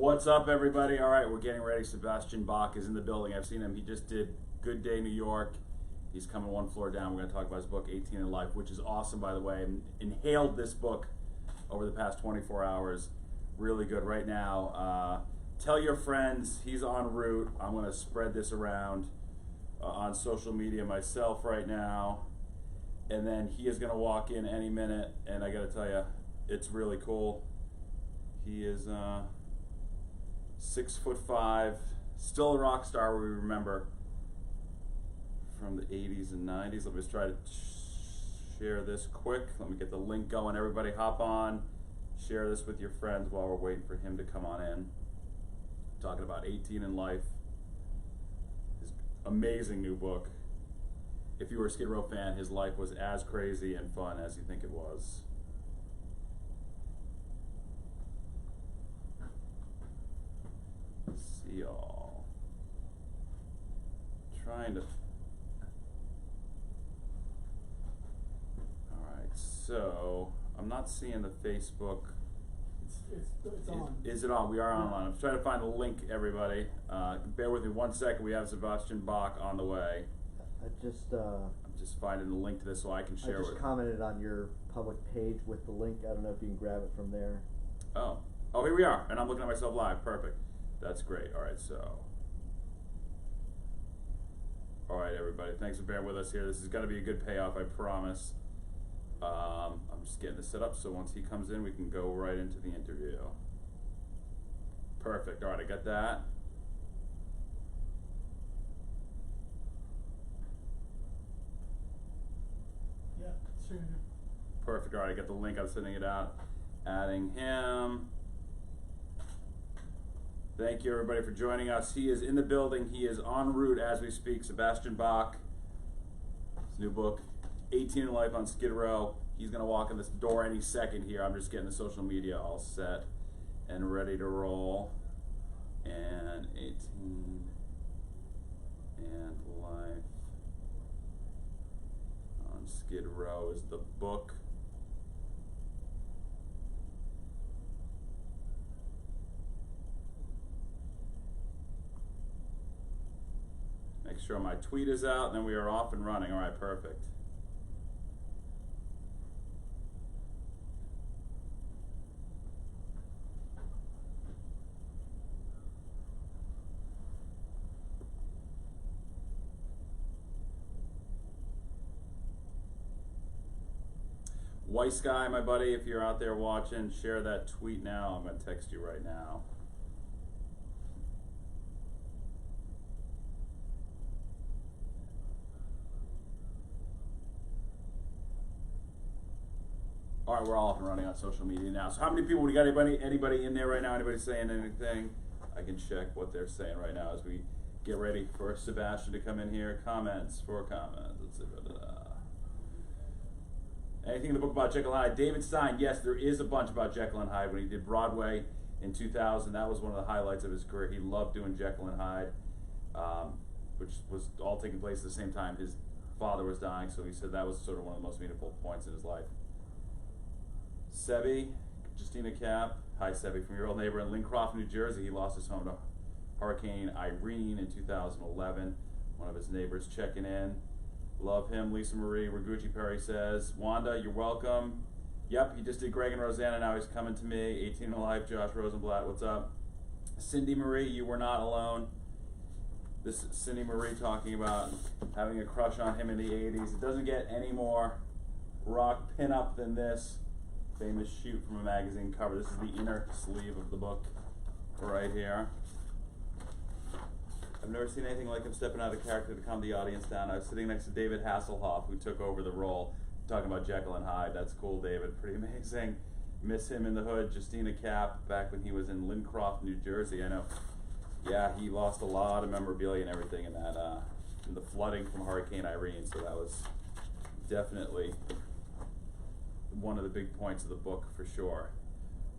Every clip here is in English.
What's up, everybody? All right, we're getting ready. Sebastian Bach is in the building. I've seen him. He just did Good Day New York. He's coming one floor down. We're going to talk about his book, 18 in Life, which is awesome, by the way. I inhaled this book over the past 24 hours. Really good right now. Tell your friends he's en route. I'm going to spread this around on social media myself right now. And then he is going to walk in any minute. And I got to tell you, it's really cool. He is 6'5", still a rock star, we remember from the 80s and 90s. Let me just try to share this quick. Let me get the link going. Everybody hop on, share this with your friends while we're waiting for him to come on in. Talking about 18 in Life, his amazing new book. If you were a Skid Row fan, his life was as crazy and fun as you think it was. See y'all. Trying to. Alright, so I'm not seeing the Facebook. It's on. Is it on? We are online. I'm trying to find the link, everybody. Bear with me 1 second. We have Sebastian Bach on the way. I'm just finding the link to this so I can share it. I just commented on your public page with the link. I don't know if you can grab it from there. Oh, here we are, and I'm looking at myself live. Perfect. That's great. All right, so. All right, everybody. Thanks for bearing with us here. This is going to be a good payoff, I promise. I'm just getting this set up so once he comes in, we can go right into the interview. Perfect. All right, I got that. Yeah, sure. Perfect. All right, I got the link. I'm sending it out. Adding him. Thank you, everybody, for joining us. He is in the building. He is en route as we speak. Sebastian Bach, his new book, 18 in Life on Skid Row. He's going to walk in this door any second here. I'm just getting the social media all set and ready to roll. And 18 and Life on Skid Row is the book. Make sure my tweet is out, and then we are off and running. All right, perfect. Weiss Guy, my buddy, if you're out there watching, share that tweet now. I'm going to text you right now. All right, we're all off and running on social media now. So how many people, we got anybody in there right now? Anybody saying anything? I can check what they're saying right now as we get ready for Sebastian to come in here. Comments. Let's see. Anything in the book about Jekyll and Hyde? David Stein, yes, there is a bunch about Jekyll and Hyde. When he did Broadway in 2000, that was one of the highlights of his career. He loved doing Jekyll and Hyde, which was all taking place at the same time his father was dying, so he said that was sort of one of the most meaningful points in his life. Sebi, Justina Cap, hi Sebi, from your old neighbor in Lincroft, New Jersey. He lost his home to Hurricane Irene in 2011. One of his neighbors checking in. Love him. Lisa Marie Ragucci Perry says, Wanda, you're welcome. Yep, he just did Greg and Rosanna, now he's coming to me. 18 in Life, Josh Rosenblatt, what's up? Cindy Marie, you were not alone. This is Cindy Marie talking about having a crush on him in the 80s. It doesn't get any more rock pinup than this. Famous shoot from a magazine cover. This is the inner sleeve of the book right here. I've never seen anything like him stepping out of character to calm the audience down. I was sitting next to David Hasselhoff, who took over the role, talking about Jekyll and Hyde. That's cool, David. Pretty amazing. Miss him in the hood. Justina Cap, back when he was in Lincroft, New Jersey. I know. Yeah, he lost a lot of memorabilia and everything in that, in the flooding from Hurricane Irene. So that was definitely one of the big points of the book for sure.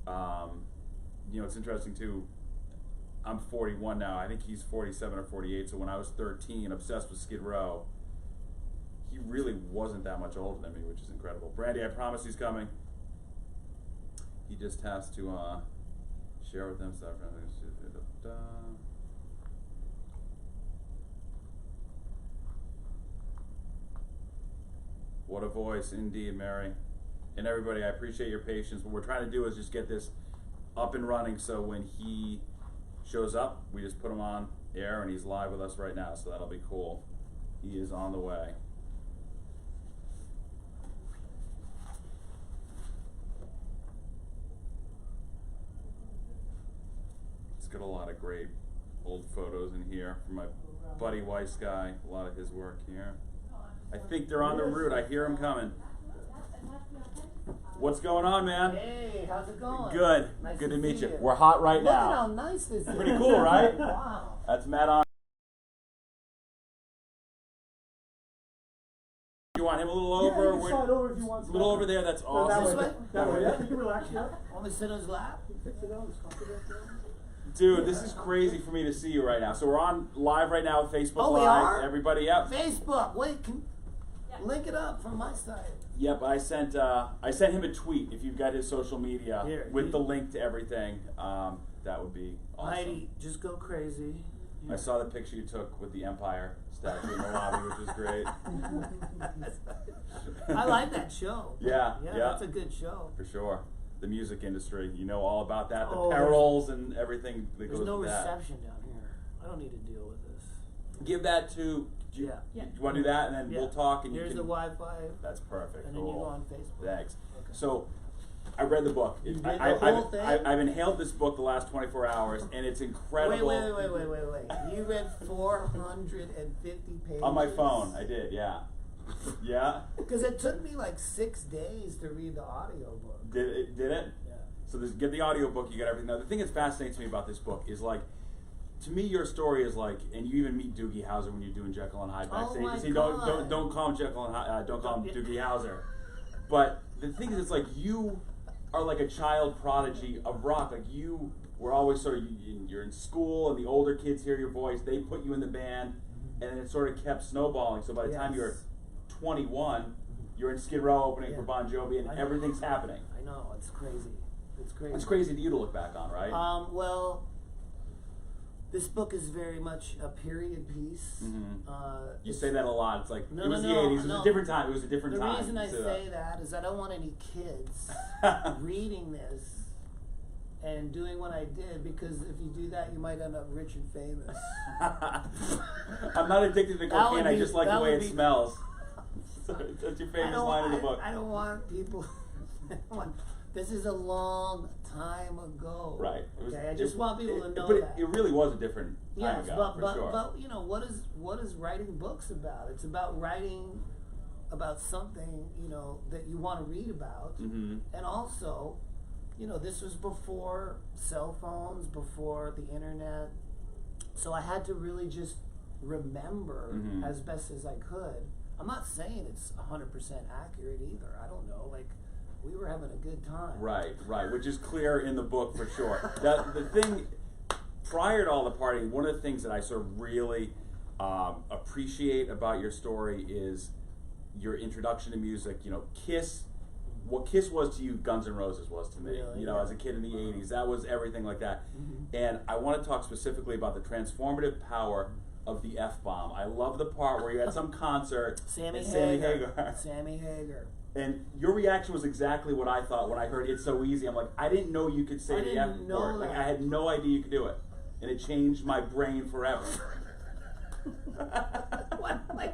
You know, it's interesting too. I'm 41 now. I think he's 47 or 48. So when I was 13, obsessed with Skid Row, he really wasn't that much older than me, which is incredible. Brandy, I promise he's coming. He just has to Share with them stuff. What a voice, indeed, Mary. And everybody, I appreciate your patience. What we're trying to do is just get this up and running so when he shows up, we just put him on air and he's live with us right now, so that'll be cool. He is on the way. It's got a lot of great old photos in here from my buddy Weiss guy, a lot of his work here. I think they're on the route. I hear them coming. What's going on, man? Hey, how's it going? Good. Nice Good to see meet you. you. We're hot right Look now. at how nice this is. Pretty cool, right? Wow. That's Matt on. You want him a little over? Yeah, you can slide over if you want. A little over there. That's No, awesome. This way? That way, yeah. You can relax, yeah. Want me to sit on his lap? Sit down, just comfortable, yeah. Dude, this is crazy for me to see you right now. So we're on live right now with Facebook Oh, Live. we are? Everybody, yep. Facebook. Wait, link it up from my side. Yep, I sent him a tweet. If you've got his social media Here, with the link to everything, that would be awesome. Heidi, just go crazy. I saw the picture you took with the Empire statue in the lobby, which was great. I like that show. Yeah, Yeah, yeah. that's a good show. For sure. The music industry, you know all about that. The Oh, perils and everything that There's goes no with that. reception down here. I don't need to deal with this. Give that to. Do you, Yeah. do you want to do that, and then Yeah. we'll talk, and Here's you the can. Wi-Fi, That's perfect. and then Cool. you go on Facebook. Thanks. Okay. So, I read the book. You It- did I, the I, whole thing? I've inhaled this book the last 24 hours, and it's incredible. Wait. You read 450 pages? On my phone, I did, yeah. Yeah? Because it took me like 6 days to read the audiobook. Did it? Yeah. So get the audio book, you get everything. Now, the thing that fascinates me about this book is like, to me, your story is like, and you even meet Doogie Howser when you're doing Jekyll and Hyde Oh backstage. my You see, God. don't call him Jekyll and Hyde, don't call him Doogie Howser. But the thing is, it's like you are like a child prodigy of rock. Like you were always sort of, you're in school, and the older kids hear your voice. They put you in the band, and it sort of kept snowballing. So by the time Yes. you're 21, you're in Skid Row opening for Yeah. Bon Jovi, and I know. everything's happening. I know, it's crazy. It's crazy. It's crazy to you to look back on, right? Well, this book is very much a period piece. Mhm. You it's- say that a lot. It's like No, it was no, the no, 80s. It was no. a different time. It was a different The time. reason I You say that is I don't want any kids reading this and doing what I did, because if you do that, you might end up rich and famous. I'm not addicted to That cocaine. would I be- just like the that way would it be- smells. That's your I famous don't line in the want- book. I don't want people. This is a long time ago. Right. It was- Okay, I just want people to know but that. it really was a different time Yes, ago, for sure. but you know, what is writing books about? It's about writing about something, you know, that you want to read about. Mm-hmm. And also, you know, this was before cell phones, before the internet. So I had to really just remember Mhm. as best as I could. I'm not saying it's 100% accurate either. I don't know, like, we were having a good time. Right, which is clear in the book for sure. The thing, prior to all the partying, one of the things that I sort of really appreciate about your story is your introduction to music. You know, Kiss, what Kiss was to you, Guns N' Roses was to me. Really? You know, as a kid in the 80s, that was everything like that. Mhm. And I want to talk specifically about the transformative power of the F-bomb. I love the part where you're at some concert, Sammy and Hagar. Sammy Hagar. And your reaction was exactly what I thought when I heard "It's So Easy." I'm like, I didn't know you could say I the didn't F know word. Like, that. I had no idea you could do it, and it changed my brain forever. What? Like,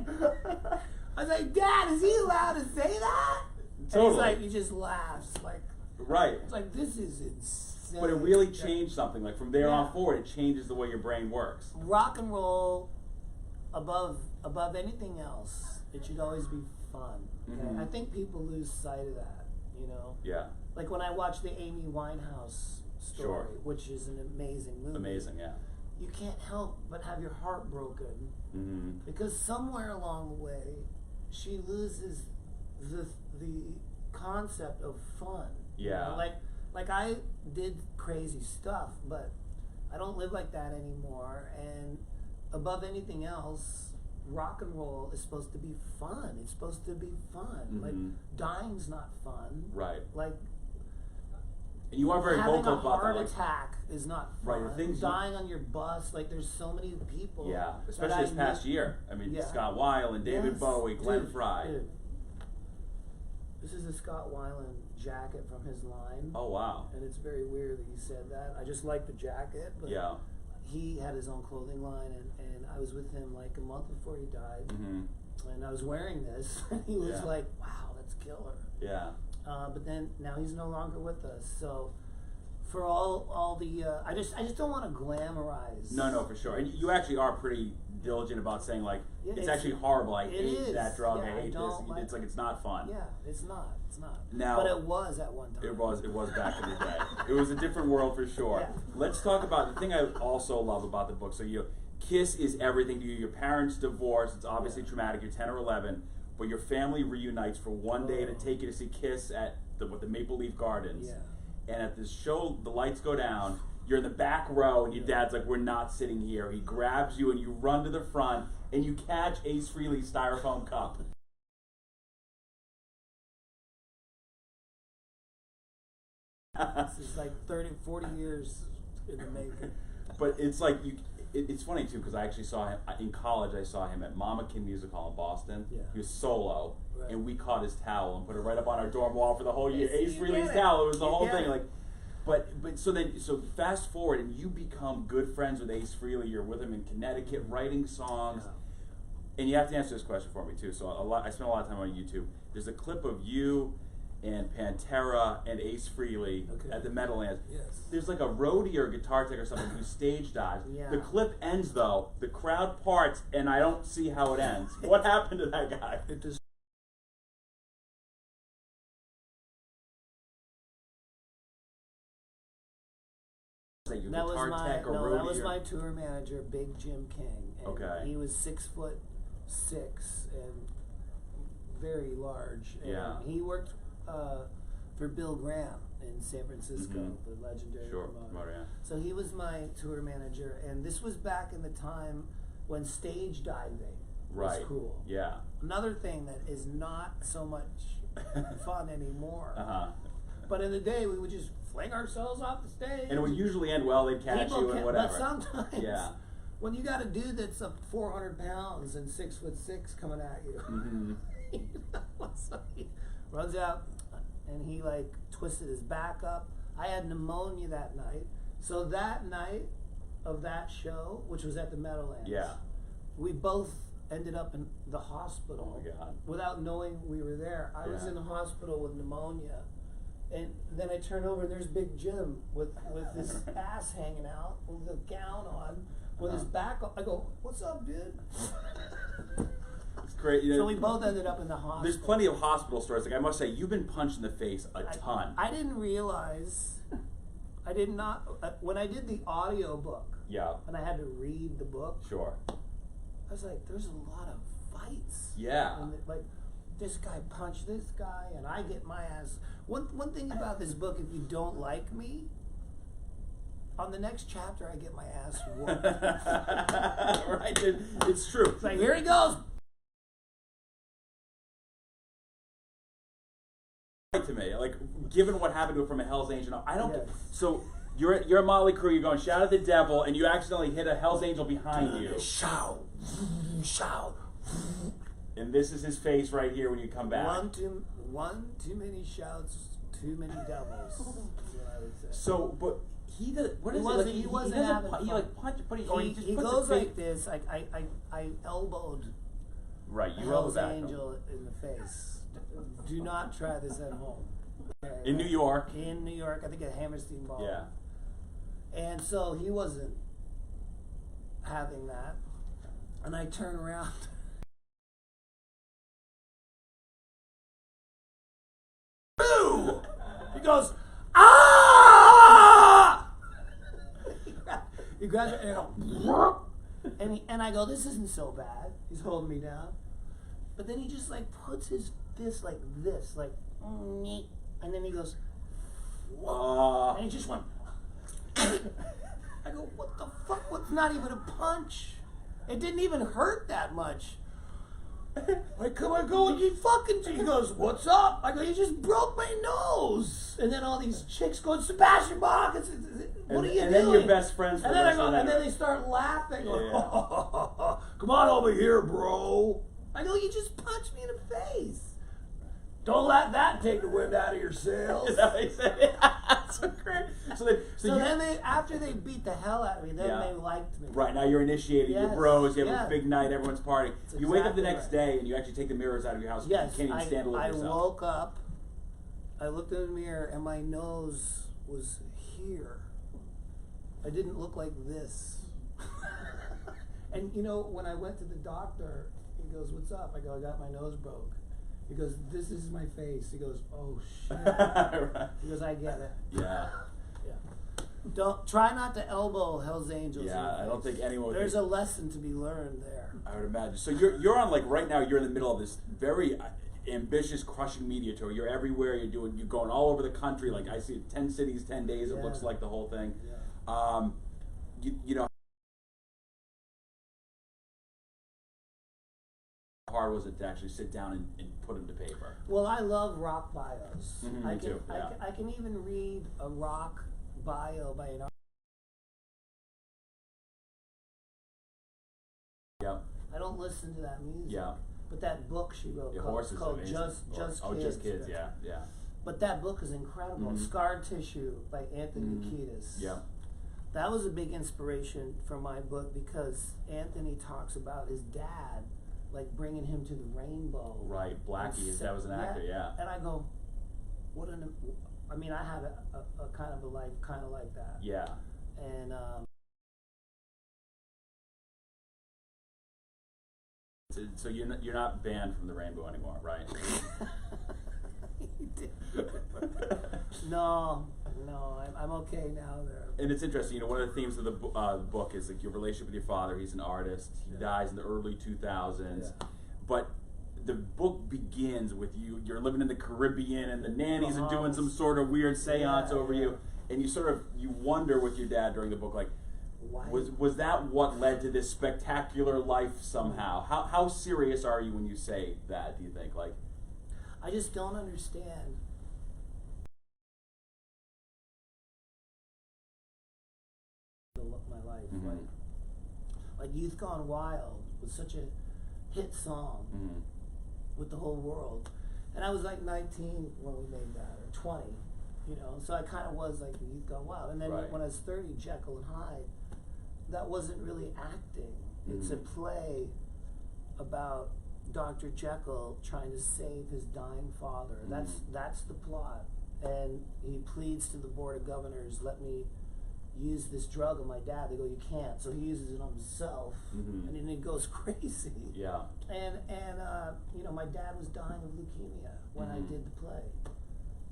I was like, Dad, is he allowed to say that? And Totally. he's like, he just laughs. Like, Right. it's like, this is insane. But it really changed something. Like from there Yeah. on forward, it changes the way your brain works. Rock and roll, above anything else, it should always be fun. Okay? Mhm. I think people lose sight of that. You know, Yeah. like when I watch the Amy Winehouse story, Sure. which is an amazing movie. Amazing. Yeah. You can't help but have your heart broken. Mm-hmm. Because somewhere along the way, she loses the concept of fun. You Yeah. know? Like I did crazy stuff, but I don't live like that anymore. And above anything else, rock and roll is supposed to be fun. It's supposed to be fun. Mhm. Like dying's not fun. Right. Like And you are very having vocal a about heart that. Like, attack is not fun. Right, the things you- dying on your bus, like there's so many people. yeah, that especially this I past knew- year. I mean, Yeah. Scott Weiland, David Yes, Bowie, Glenn dude, Fry. dude. This is a Scott Weiland jacket from his line. Oh wow. And it's very weird that he said that. I just like the jacket, but Yeah. he had his own clothing line, and I was with him like a month before he died, Mm-hmm. and I was wearing this, and he was Yeah. like, "Wow, that's killer." Yeah. But then now he's no longer with us, so for all the I just don't want to glamorize. No, for sure. And you actually are pretty diligent about saying like Yeah, it's it's- actually horrible. I it hate is. that drug. Yeah, I I hate don't this. like It's like it's not fun. Yeah, it's not. Now- but it was at one time. It was back in the day. It was a different world for sure. Yeah. Let's talk about the thing I also love about the book. So Kiss is everything to you. Your parents divorced. It's obviously Yeah. traumatic. You're 10 or 11, but your family reunites for one day to Oh. take you to see Kiss at the Maple Leaf Gardens. Yeah. And at this show, the lights go down. You're in the back row, and your dad's like, "We're not sitting here." He grabs you, and you run to the front, and you catch Ace Frehley's styrofoam cup. This is like 30, 40 years in the making. But it's like it's funny too because I actually saw him in college. I saw him at Mama Kin Music Hall in Boston. Yeah. He was solo, Right. and we caught his towel and put it right up on our dorm wall for the whole year. Ace You Frehley's get it. towel. It was the You whole get thing. it. Like, but so fast forward and you become good friends with Ace Frehley. You're with him in Connecticut writing songs. Yeah. And you have to answer this question for me too. So I spent a lot of time on YouTube. There's a clip of you and Pantera and Ace Frehley Okay. at the Meadowlands. Yes. There's like a roadie or a guitar tech or something who stage dives. Yeah. The clip ends though. The crowd parts, and I don't see how it ends. What happened to that guy? It just Like your that was guitar my tech or no, roadie that was or- my tour manager, Big Jim King. And Okay. he was 6'6" and very large. And Yeah. he worked for Bill Graham in San Francisco, Mhm. the legendary Sure, promoter. promoter, yeah. So he was my tour manager, and this was back in the time when stage diving Right. was cool. Yeah. Another thing that is not so much fun anymore. Uh-huh. But in the day, we would just fling ourselves off the stage. And it would usually end well. They'd catch People you and can- whatever. But sometimes, Yeah. when you got a dude that's up 400 pounds and 6'6" coming at you, Mm-hmm. so he runs out and he like twisted his back up. I had pneumonia that night. So that night of that show, which was at the Meadowlands, Yeah. we both ended up in the hospital. Oh my God. Without knowing we were there. I was Yeah. in the hospital with pneumonia. And then I turn over and there's Big Jim with his ass hanging out, with a gown on, with his back up. I go, "What's up, dude?" It's great. You know, So we both ended up in the hospital. there's plenty of hospital stories. Like I must say, you've been punched in the face a ton. I didn't realize, I did not, when I did the audio book, Yeah. and I had to read the book, Sure. I was like, there's a lot of fights. Yeah. And like, this guy punched this guy, and I get my ass. One thing about this book, if you don't like me, on the next chapter, I get my ass whooped. Right. It's true. It's like, here he goes. To me, like given what happened to it from a Hell's Angel, I don't. Yes. So you're a Motley Crue. You're going shout at the devil, and you accidentally hit a Hell's Angel behind you. Shout, shout. And this is his face right here when you come back. One too many shouts, too many devils. Is what I would say. So, but he does. What He is wasn't- it? Like, he wasn't doesn't having He fun. like punch, but he just He puts goes the like this. I elbowed Right. You Hell's elbow back. Angel in the face. Do not try this at home. Okay, In New York. In New York, I think at Hammerstein Ball. Yeah. And so he wasn't having that. And I turn around. Boo! He goes, ah! He grabs it and I go, and I go, this isn't so bad. He's holding me down. But then he just like puts his fist like this, like, and then he goes, and he just went. I go, what the fuck? What's not even a punch? It didn't even hurt that much. I go, and he goes, what's up? I go, you just broke my nose. And then all these chicks go, Sebastian Bach, what are you doing? And then your best friends for and the then rest of the night. and then they start laughing, going, Yeah. come on over here, bro. I go, you just punched me in the face. Don't let that take the wind out of your sails. Is that what he said? That's so great. So Then after they beat the hell out of me, then they liked me. Right, now you're initiated, you're Yes, bros, you have yes. a big night, everyone's partying. That's You wake up the exactly next right. day and you actually take the mirrors out of your house. Yes, You can't even stand to look I at yourself. woke up, I looked in the mirror, and my nose was here. I didn't look like this. And you know, when I went to the doctor, he goes, what's up? I go, I got my nose broke. He goes, this is my face. He goes, oh shit. Right. He goes, I get it. Yeah. Don't try not to elbow Hell's Angels. in Yeah, the I don't face. think anyone would There's think- a lesson to be learned there. I would imagine. So you're on, like, right now you're in the middle of this very ambitious, crushing media tour. You're everywhere. You're going all over the country. Like, I see 10 cities, 10 days. It Yeah. looks like the whole thing. Yeah. You know, how hard was it to actually sit down and put them to paper? Well, I love rock bios. Mhm, I me can, too, yeah. I can even read a rock bio by an artist. Yeah. I don't listen to that music. Yeah. But that book she wrote The called, horses called amazing. Just Oh, Kids. Just Kids, yeah, yeah. But that book is incredible. Mhm. Scar Tissue by Anthony Mhm. Kiedis. Yeah. That was a big inspiration for my book because Anthony talks about his dad, like bringing him to the rainbow. Right, Blackie, that was an actor, yeah. And I go, I mean, I had a kind of a life kind of like that. Yeah. And So you're not banned from the rainbow anymore, right? no, I'm okay now there. And it's interesting, you know, one of the themes of the book is like your relationship with your father. He's an artist. He dies in the early 2000s. Yeah. But the book begins with you're living in the Caribbean and the nannies are doing some sort of weird seance over you. And you wonder with your dad during the book, like, Why? was that what led to this spectacular life somehow? How serious are you when you say that, do you think? Like, I just don't understand. My life, Mhm. like Youth Gone Wild was such a hit song mhm. with the whole world, and I was like 19 when we made that, or 20, you know. So I kind of was like Youth Gone Wild, and then Right. when I was 30, Jekyll and Hyde, that wasn't really acting. It's a play about Dr. Jekyll trying to save his dying father. That's the plot, and he pleads to the board of governors, let me use this drug on my dad. They go, you can't. So he uses it on himself, Mhm. and then he goes crazy. Yeah. And you know, my dad was dying of leukemia when I Mhm. did the play,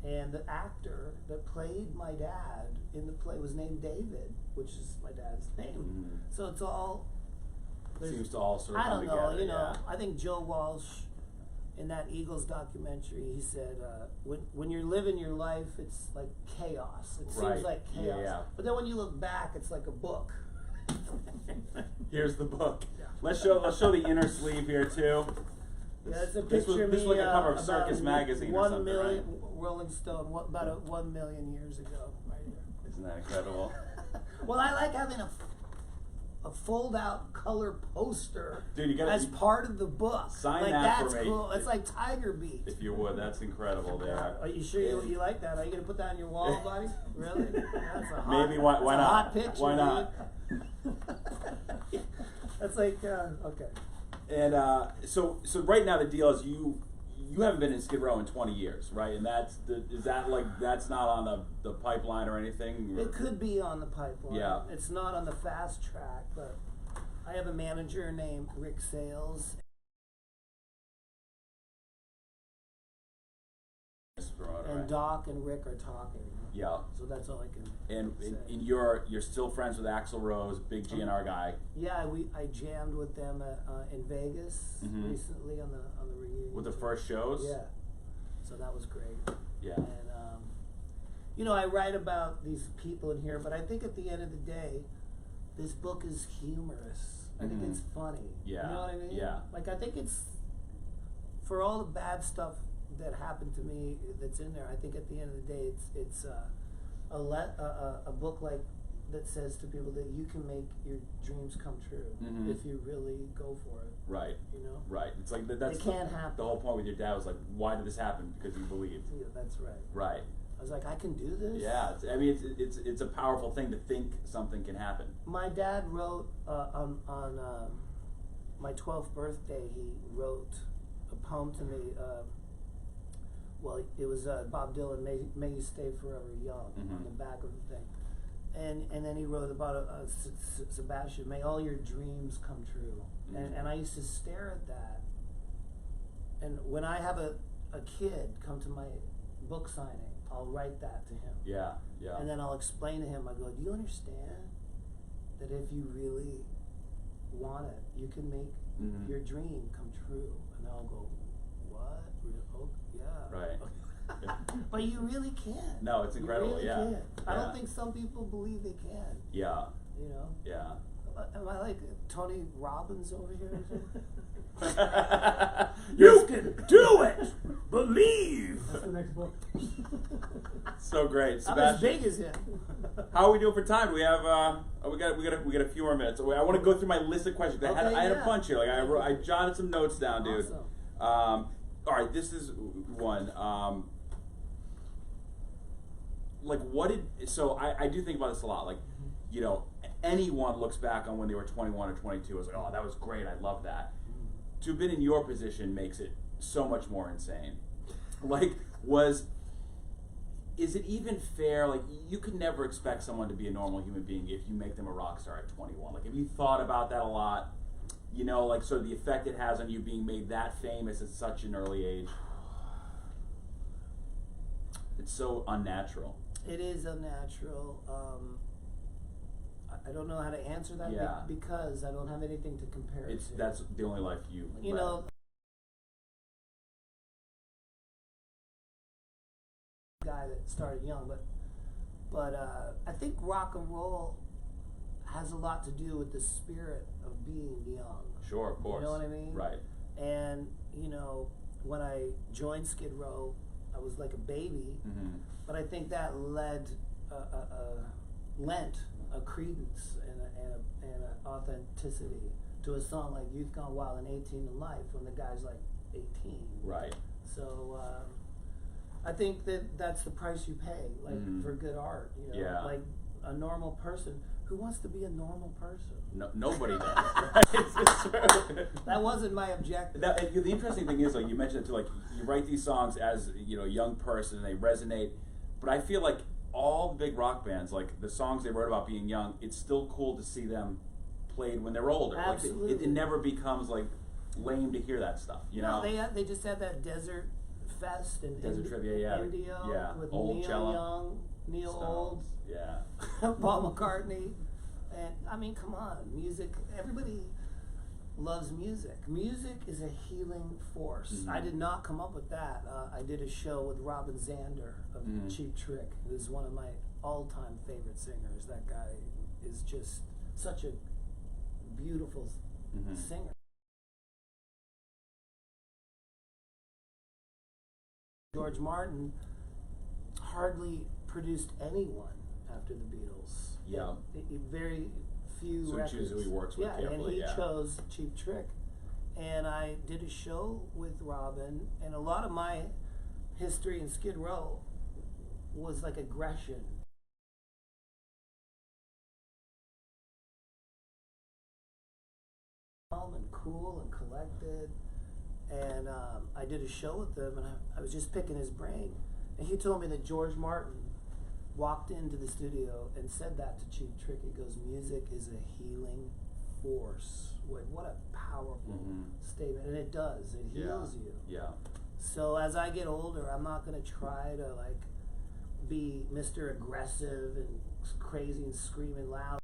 and the actor that played my dad in the play was named David, which is my dad's name. Mhm. So it's all Seems to all sort of I come don't know. together, You know, yeah. I think Joe Walsh in that Eagles documentary, he said, when you're living your life, it's like chaos. It Right. seems like chaos. Yeah, yeah. But then when you look back, it's like a book. Here's the book. Yeah. Let's show the inner sleeve here too. Yeah, it's a This picture of was me like a cover of about Circus magazine or 1 something, million, right? Rolling Stone, about 1 million years ago, right here. Isn't that incredible? Well, I like having a fold-out color poster Dude, you gotta- as part of the book. Sign like, that that's for me. cool. It's like Tiger Beat. If you would, that's incredible there. Are you sure you like that? Are you gonna put that on your wall, buddy? Really? That's a hot, Maybe, why that's a not? hot picture, Why not? dude. That's like okay. And so right now the deal is you haven't been in Skid Row in 20 years, right? And that's not on the pipeline or anything? Or? It could be on the pipeline. Yeah. It's not on the fast track, but I have a manager named Rick Sales. And Doc and Rick are talking. Yeah. So that's all I can And say. you're still friends with Axl Rose, big GNR guy. Yeah, I jammed with them in Vegas Mhm. recently on the reunion. With the first shows? Yeah. So that was great. Yeah. And you know, I write about these people in here, but I think at the end of the day, this book is humorous. I think Mhm. it's funny. Yeah, You know what I mean? yeah. Like I think it's for all the bad stuff that happened to me that's in there, I think at the end of the day, it's a book like that says to people that you can make your dreams come true if you really go for it. Right. You know. Right. It's like that's it can't happen. The whole point with your dad was like, why did this happen? Because you believed. Yeah, that's right. Right. I was like, I can do this. Yeah. I mean, it's a powerful thing to think something can happen. My dad wrote on my 12th birthday. He wrote a poem to me. Well, it was Bob Dylan, May You Stay Forever Young, on the back of the thing. And then he wrote about Sebastian, may all your dreams come true. And I used to stare at that. And when I have a kid come to my book signing, I'll write that to him. Yeah, yeah. And then I'll explain to him, I go, do you understand that if you really want it, you can make your dream come true? And they'll go, what? Oh, yeah. Right. But you really can. No, it's incredible. You really yeah. can. I Yeah. don't think some people believe they can. Yeah. You know? Yeah. Am I like Tony Robbins over here or something? You can do it. Believe. That's the next book. So great, I'm as Sebastian. big as him. How are we doing for time? We have we got a few more minutes. I want to go through my list of questions. I had a bunch here. Like I jotted some notes down, dude. Awesome. All right, this is one. Like what did so I do think about this a lot. Like, you know, anyone looks back on when they were 21 or 22 as like, oh, that was great. I love that. To have been in your position makes it so much more insane. Like, is it even fair? Like, you could never expect someone to be a normal human being if you make them a rock star at 21. Like, have you thought about that a lot? You know, like, sort of the effect it has on you being made that famous at such an early age. It's so unnatural. It is unnatural. I don't know how to answer that because I don't have anything to compare it to. That's the only life you led. know, guy that started young, but I think rock and roll has a lot to do with the spirit of being young. Sure, of course. You know what I mean? Right. And you know, when I joined Skid Row, I was like a baby, but I think that lent a credence and an authenticity to a song like Youth Gone Wild and 18 to Life when the guy's like 18. Right. So I think that's the price you pay, like for good art. You know, Yeah. like a normal person. Who wants to be a normal person? No, nobody does. That wasn't my objective. The interesting thing is, like you mentioned it too, like you write these songs as a young person and they resonate, but I feel like all big rock bands, like the songs they wrote about being young, it's still cool to see them played when they're older. Absolutely. Like it never becomes like lame to hear that stuff. You know, they just had that Desert Fest and Desert Trivia, Indio with Old Neil Cello. Young, Neil Stones. Old, Yeah. Paul McCartney, and I mean, come on, music. Everybody loves music. Music is a healing force. I did not come up with that. I did a show with Robin Zander of Cheap Trick, who's one of my all-time favorite singers. That guy is just such a beautiful singer. George Martin hardly produced anyone after the Beatles. Yeah. Very few So records. he chooses who he works with carefully, and he chose Cheap Trick. And I did a show with Robin, and a lot of my history in Skid Row was like aggression. Calm and cool and collected. And I did a show with him, and I was just picking his brain. And he told me that George Martin walked into the studio and said that to Cheap Trick. He goes, music is a healing force. What a powerful statement. And it does. It heals you. Yeah. So as I get older, I'm not going to try to like be Mr. Aggressive and crazy and screaming loud.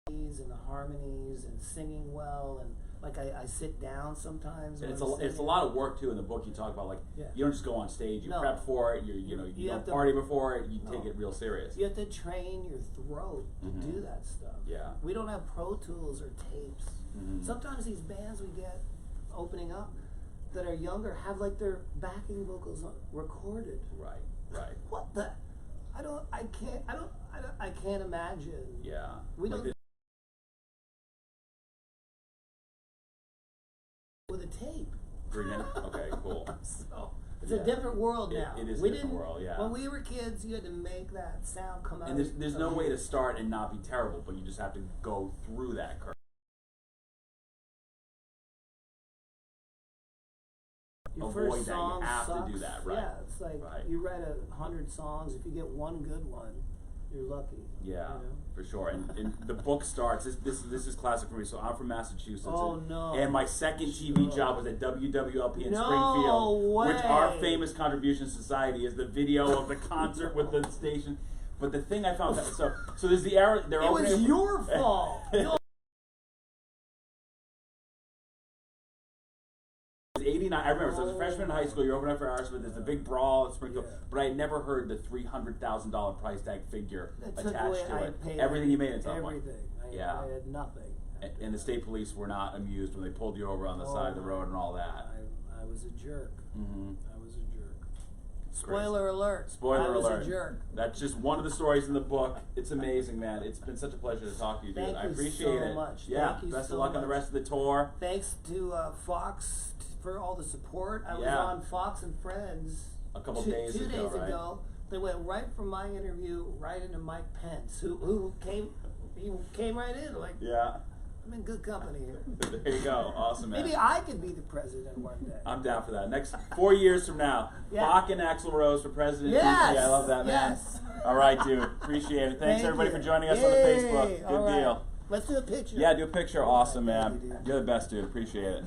And the harmonies and singing well, and Like I sit down sometimes. And when it's I'm a singing. lot of work too in the book. You talk about like Yeah. you don't just go on stage. You No. prep for it. You You don't have to- party before it. You No. take it real serious. You have to train your throat to Mhm. do that stuff. Yeah. We don't have Pro Tools or tapes. Mhm. Sometimes these bands we get opening up that are younger have like their backing vocals recorded. Right. Right. What the? I can't imagine. Yeah. We Like don't with a tape. Bring in. Okay. Cool. So it's Yeah. a different world It- now. it is a we different didn't, world, yeah. When we were kids, you had to make that sound come out. And there's no of way you. to start and not be terrible, but you just have to go through that curve. Your avoid first that. You song have to sucks. do that, right. Yeah, it's like Right. you write 100 songs. If you get one good one, you're lucky. Yeah, you know? for sure. And the book starts. This is classic for me. So I'm from Massachusetts. Oh, and, no. And my second TV No. job was at WWLP in No Springfield, which our way. famous Contribution Society is the video of the concert with the station. But the thing I found so there's the era. They're It was opening- your fault. It was 89. I remember. So I was a freshman in high school. You're opening up for Aerosmith. There's the big brawl at Springfield. Yeah. But I had never heard the $300,000 price tag figure That took attached away, to I it. paid Everything you made at some point. everything. Yeah. I had nothing. And the state police were not amused when they pulled you over on the side of the road and all that. I was a jerk. Mm-hmm. I was a jerk. Spoiler alert. Spoiler I was alert. a jerk. That's just one of the stories in the book. It's amazing, man. It's been such a pleasure to talk to you, dude. Thank I you appreciate so it. much. Yeah. Thank you Best so of luck on the much. rest of the tour. Thanks to Fox for all the support. I was Yeah. on Fox and Friends A couple two days days ago, right? ago. They went right from my interview right into Mike Pence, who came right in like Yeah. I'm in good company here. There you go. Awesome, man. Maybe I could be the president one day. I'm down for that. Next 4 years from now, Yeah. Bach and Axl Rose for president. Yes! Yeah, I love that, man. Yes. All right, dude. Appreciate it. Thanks, Thank everybody, you. for joining us on the Yay! Facebook. Good All right. deal. Let's do a picture. Yeah, do a picture. Awesome, Thank man. you, dude. You're the best, dude. Appreciate it.